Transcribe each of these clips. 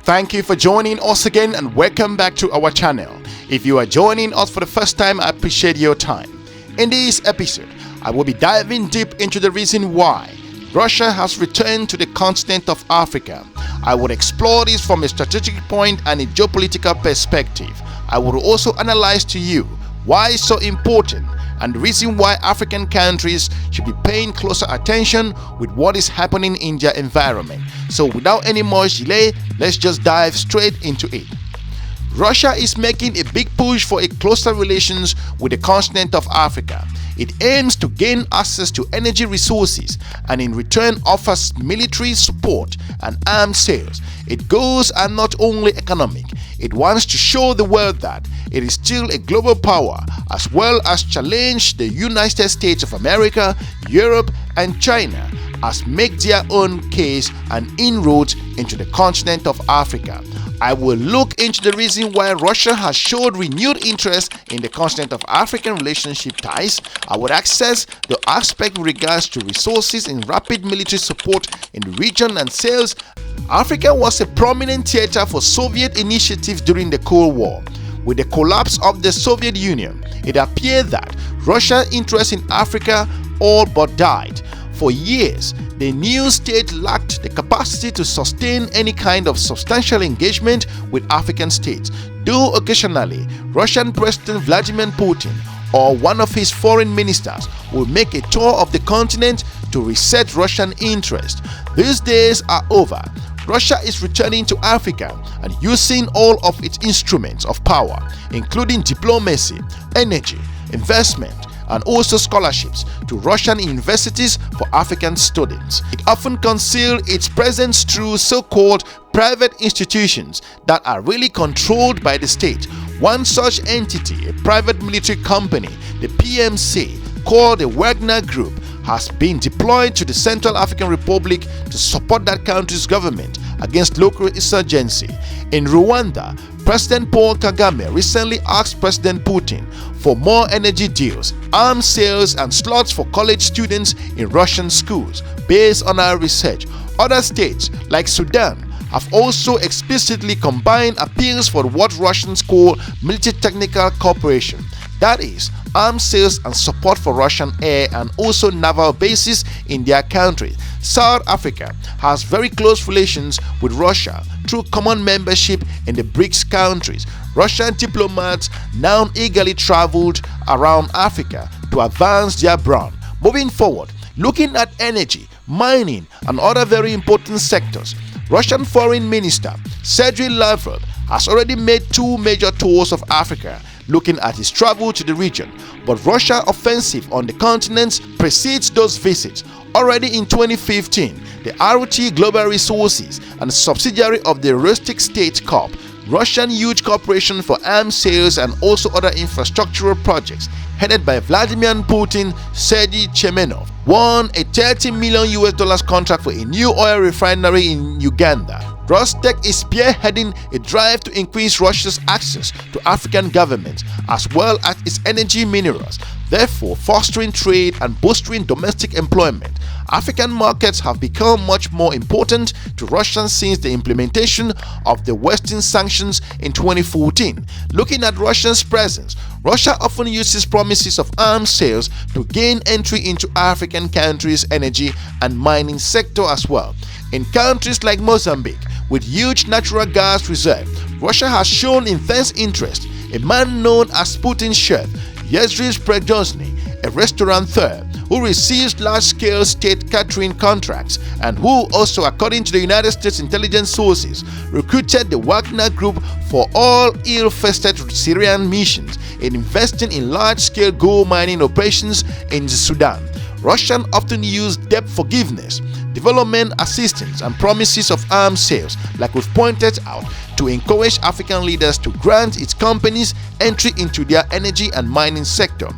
Thank you for joining us again and welcome back to our channel. If you are joining us for the first time, I appreciate your time. In this episode, I will be diving deep into the reason why Russia has returned to the continent of Africa. I will explore this from a strategic point and a geopolitical perspective. I will also analyze to you why it's so important and the reason why African countries should be paying closer attention with what is happening in their environment. So without any more delay, let's just dive straight into it. Russia is making a big push for a closer relations with the continent of Africa. It aims to gain access to energy resources and in return offers military support and arms sales. Its goals are not only economic, it wants to show the world that it is still a global power as well as challenge the United States of America, Europe and China as make their own case and inroads into the continent of Africa. I will look into the reason why Russia has showed renewed interest in the continent of African relationship ties. I will access the aspect with regards to resources and rapid military support in the region and sales. Africa was a prominent theater for Soviet initiatives during the Cold War. With the collapse of the Soviet Union, it appeared that Russia's interest in Africa all but died. For years, the new state lacked the capacity to sustain any kind of substantial engagement with African states, though occasionally Russian President Vladimir Putin or one of his foreign ministers will make a tour of the continent to reset Russian interest. These days are over. Russia is returning to Africa and using all of its instruments of power, including diplomacy, energy, investment, and also scholarships to Russian universities for African students. It often conceals its presence through so-called private institutions that are really controlled by the state. One such entity, a private military company, the PMC, called the Wargner Group, has been deployed to the Central African Republic to support that country's government against local insurgency. In Rwanda, President Paul Kagame recently asked President Putin for more energy deals, arms sales and slots for college students in Russian schools. Based on our research, other states like Sudan have also explicitly combined appeals for what Russians call military technical cooperation. That is, arms sales and support for Russian air and also naval bases in their country. South Africa has very close relations with Russia through common membership in the BRICS countries. Russian diplomats now eagerly traveled around Africa to advance their brand. Moving forward, looking at energy, mining and other very important sectors, Russian Foreign Minister Sergey Lavrov has already made two major tours of Africa, looking at his travel to the region, but Russia's offensive on the continent precedes those visits. Already in 2015, the ROT Global Resources and subsidiary of the Rustic State Corp, Russian huge corporation for arms sales and also other infrastructural projects, headed by Vladimir Putin, Sergey Chemenov, won a $30 million contract for a new oil refinery in Uganda. Rostec is spearheading a drive to increase Russia's access to African governments as well as its energy minerals, therefore fostering trade and bolstering domestic employment. African markets have become much more important to Russia since the implementation of the Western sanctions in 2014. Looking at Russia's presence, Russia often uses promises of arms sales to gain entry into African countries' energy and mining sector as well. In countries like Mozambique, with huge natural gas reserve, Russia has shown intense interest. A man known as Putin's chef, Yevgeny Prigozhin, a restaurateur who receives large-scale state catering contracts and who also, according to the United States intelligence sources, recruited the Wagner Group for all ill-fated Syrian missions in investing in large-scale gold mining operations in Sudan. Russians often use debt forgiveness, development assistance and promises of arms sales, like we've pointed out, to encourage African leaders to grant its companies entry into their energy and mining sector.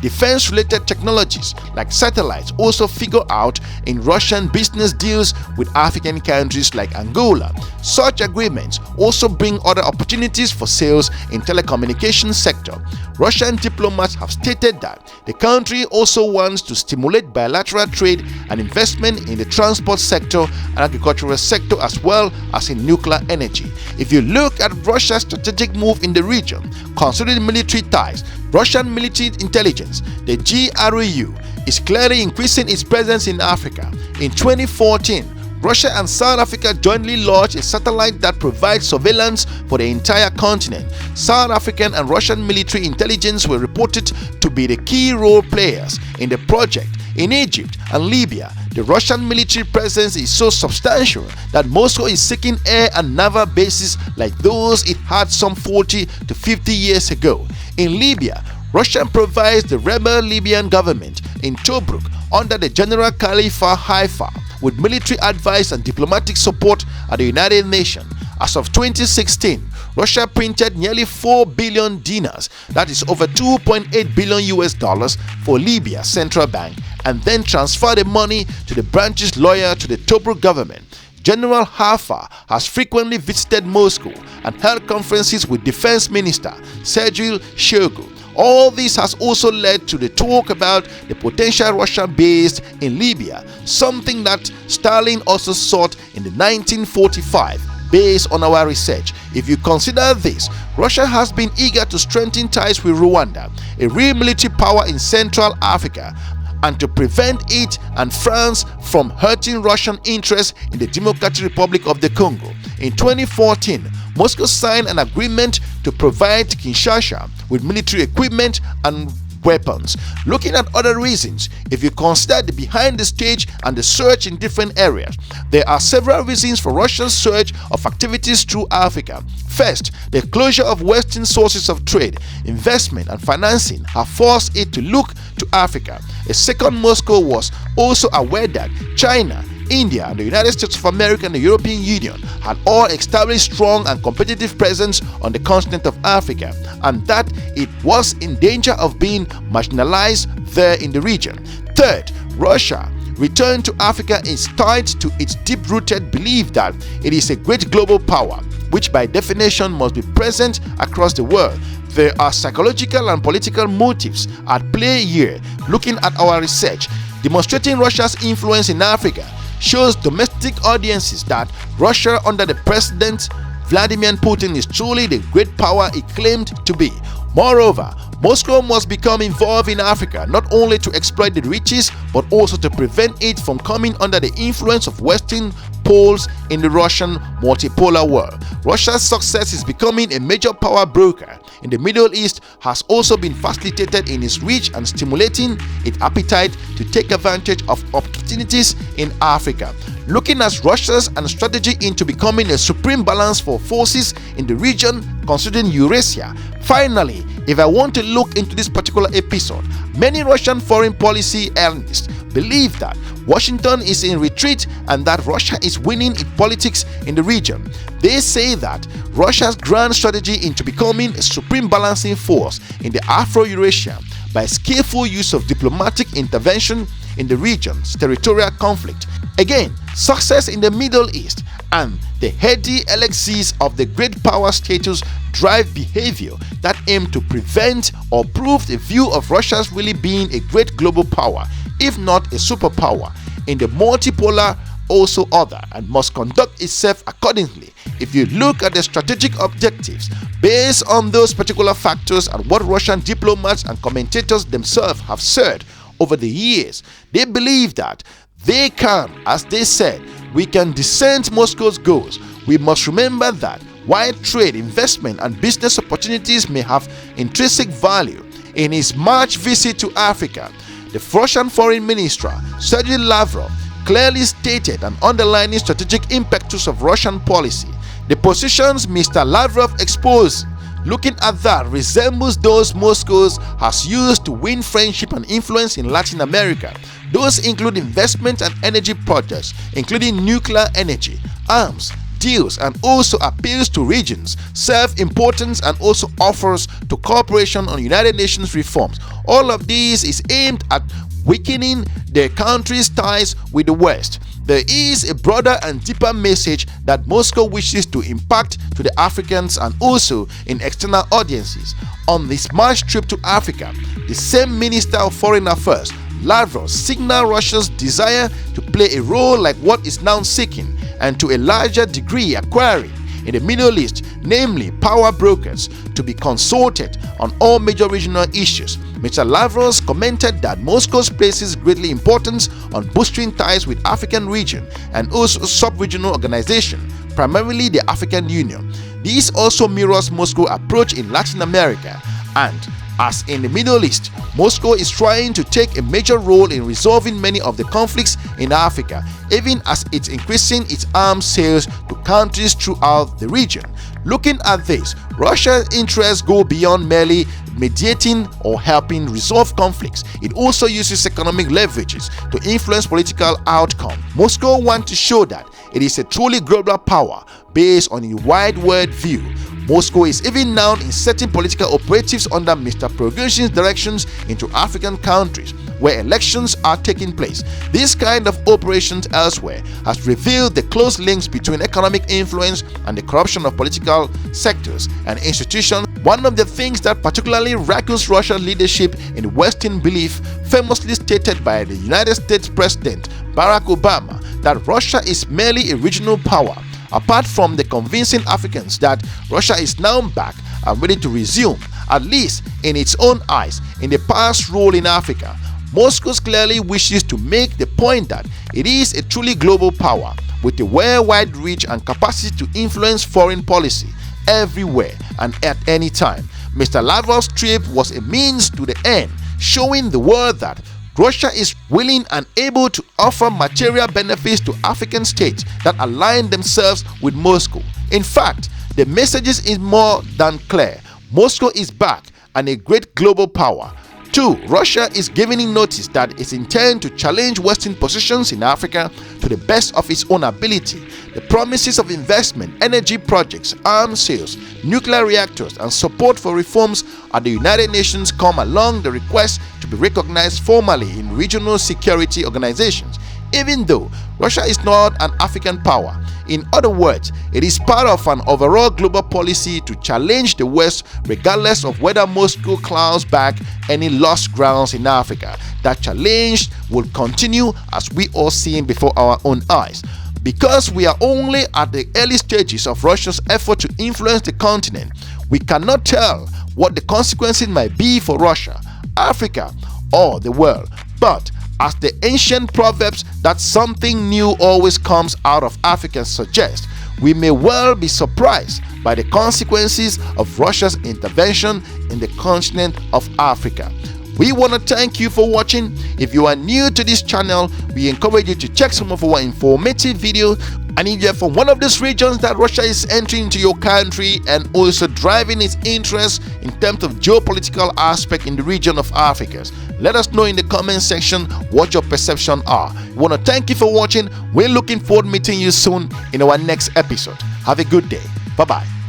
defense-related technologies like satellites also figure out in Russian business deals with African countries like Angola. Such agreements also bring other opportunities for sales in telecommunications sector. Russian diplomats have stated that the country also wants to stimulate bilateral trade and investment in the transport sector and agricultural sector, as well as in nuclear energy. If you look at Russia's strategic move in the region, considering military ties, Russian military intelligence, the GRU, is clearly increasing its presence in Africa. In 2014, Russia and South Africa jointly launched a satellite that provides surveillance for the entire continent. South African and Russian military intelligence were reported to be the key role players in the project. In Egypt and Libya, the Russian military presence is so substantial that Moscow is seeking air and naval bases like those it had some 40 to 50 years ago. In Libya, Russia provides the rebel Libyan government in Tobruk under the General Khalifa Haifa with military advice and diplomatic support at the United Nations. As of 2016, Russia printed nearly 4 billion dinars, that is over 2.8 billion US dollars, for Libya's central bank, and then transferred the money to the branches loyal to the Tobruk government. General Haifa has frequently visited Moscow and held conferences with Defense Minister Sergey Lavrov. All this has also led to the talk about the potential Russian base in Libya, something that Stalin also sought in the 1945. Based on our research, if you consider this, Russia has been eager to strengthen ties with Rwanda, a real military power in Central Africa, and to prevent it and France from hurting Russian interests in the Democratic Republic of the Congo. In 2014, Moscow signed an agreement to provide Kinshasa with military equipment and weapons. Looking at other reasons, if you consider the behind the stage and the surge in different areas, there are several reasons for Russia's surge of activities through Africa. First, the closure of Western sources of trade, investment and financing have forced it to look to Africa. A second, Moscow was also aware that China, India and the United States of America and the European Union had all established strong and competitive presence on the continent of Africa, and that it was in danger of being marginalized there in the region. Third, Russia return to Africa is tied to its deep-rooted belief that it is a great global power, which by definition must be present across the world. There are psychological and political motives at play here. Looking at our research, demonstrating Russia's influence in Africa shows domestic audiences that Russia under the President Vladimir Putin is truly the great power it claimed to be. Moreover, Moscow must become involved in Africa not only to exploit the riches but also to prevent it from coming under the influence of Western poles in the Russian multipolar world. Russia's success is becoming a major power broker in the Middle East has also been facilitated in its reach and stimulating its appetite to take advantage of opportunities in Africa. Looking at Russia's and strategy into becoming a supreme balance for forces in the region, considering Eurasia. Finally, if I want to look into this particular episode, many Russian foreign policy analysts believe that Washington is in retreat and that Russia is winning in politics in the region. They say that Russia's grand strategy into becoming a supreme balancing force in the Afro-Eurasia by skillful use of diplomatic intervention in the region's territorial conflict. Again, success in the Middle East and the heady elixirs of the great power status drive behavior that aim to prevent or prove the view of Russia's really being a great global power, if not a superpower, in the multipolar also other, and must conduct itself accordingly. If you look at the strategic objectives based on those particular factors and what Russian diplomats and commentators themselves have said over the years, they believe that they can, as they said, we can discern Moscow's goals. We must remember that while trade, investment and business opportunities may have intrinsic value, in his March visit to Africa, the Russian Foreign Minister Sergey Lavrov clearly stated and underlining strategic impetus of Russian policy. The positions Mr. Lavrov exposed, looking at that, resembles those Moscow has used to win friendship and influence in Latin America. Those include investment and energy projects, including nuclear energy, arms, deals and also appeals to regions, self-importance and also offers to cooperation on United Nations reforms. All of these is aimed at weakening their country's ties with the West. There is a broader and deeper message that Moscow wishes to impact to the Africans and also in external audiences. On this March trip to Africa, the same Minister of Foreign Affairs, Lavrov, signaled Russia's desire to play a role like what is now seeking and to a larger degree acquiring in the Middle East, namely power brokers, to be consulted on all major regional issues. Mr. Lavrov commented that Moscow places greatly importance on boosting ties with African region and also sub-regional organizations, primarily the African Union. This also mirrors Moscow's approach in Latin America, and as in the Middle East, Moscow is trying to take a major role in resolving many of the conflicts in Africa, even as it's increasing its arms sales to countries throughout the region. Looking at this, Russia's interests go beyond merely mediating or helping resolve conflicts. It also uses economic leverages to influence political outcomes. Moscow wants to show that it is a truly global power based on a wide world view. Moscow is even now inserting political operatives under Mr. Prigozhin's directions into African countries where elections are taking place. This kind of operations elsewhere has revealed the close links between economic influence and the corruption of political sectors and institutions. One of the things that particularly rankles Russia's leadership in Western belief, famously stated by the United States President Barack Obama, that Russia is merely a regional power. Apart from the convincing Africans that Russia is now back and ready to resume, at least in its own eyes, in the past role in Africa, Moscow clearly wishes to make the point that it is a truly global power with a worldwide reach and capacity to influence foreign policy everywhere and at any time. Mr. Lavrov's trip was a means to the end, showing the world that Russia is willing and able to offer material benefits to African states that align themselves with Moscow. In fact, the message is more than clear. Moscow is back and a great global power. 2. Russia is giving notice that it intends to challenge Western positions in Africa to the best of its own ability. The promises of investment, energy projects, arms sales, nuclear reactors, and support for reforms at the United Nations come along the request to be recognized formally in regional security organizations, even though Russia is not an African power. In other words, it is part of an overall global policy to challenge the West regardless of whether Moscow claws back any lost grounds in Africa. That challenge will continue as we all see before our own eyes. Because we are only at the early stages of Russia's effort to influence the continent, we cannot tell what the consequences might be for Russia, Africa, or the world. But as the ancient proverbs that something new always comes out of Africa suggest, we may well be surprised by the consequences of Russia's intervention in the continent of Africa. We want to thank you for watching. If you are new to this channel, we encourage you to check some of our informative videos. And if you're from one of these regions that Russia is entering into your country and also driving its interests in terms of geopolitical aspect in the region of Africa, let us know in the comment section what your perception are. We want to thank you for watching. We're looking forward to meeting you soon in our next episode. Have a good day. Bye-bye.